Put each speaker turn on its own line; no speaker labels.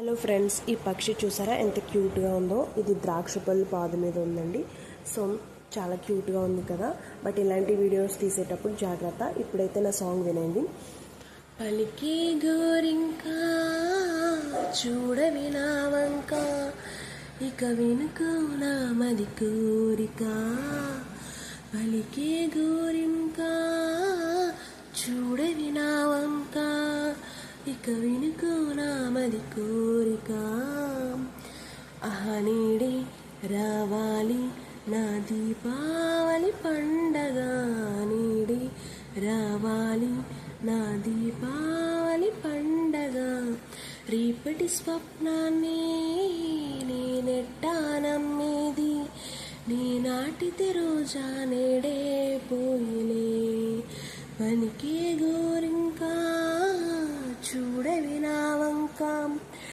Hello friends, ఈ పక్షి చూసారా ఎంత క్యూట్గా ఉందో. ఇది ద్రాక్ష పళ్ళు పాదు మీద ఉందండి. సో చాలా క్యూట్గా ఉంది కదా. బట్ ఇలాంటి వీడియోస్ తీసేటప్పుడు జాగ్రత్త. ఇప్పుడైతే నా సాంగ్ వినండి. పలికే గోరింకా చూడవి నా వంక, ఇక వెనుకో నా మది కోరిక. పలికే గోరింకా చూడవి నా వంక, ఇక వెనుకో నా మది కోరిక. నీడే రావాలి నా దీపావళి పండగ, నీడే రావాలి నా దీపావళి పండగ. రేపటి స్వప్నాన్ని నేనెట్టా నమ్మేది, నీ నాటితే రోజా నేడే పోయిలే. పలికే గోరింకా చూడవి నా వంక,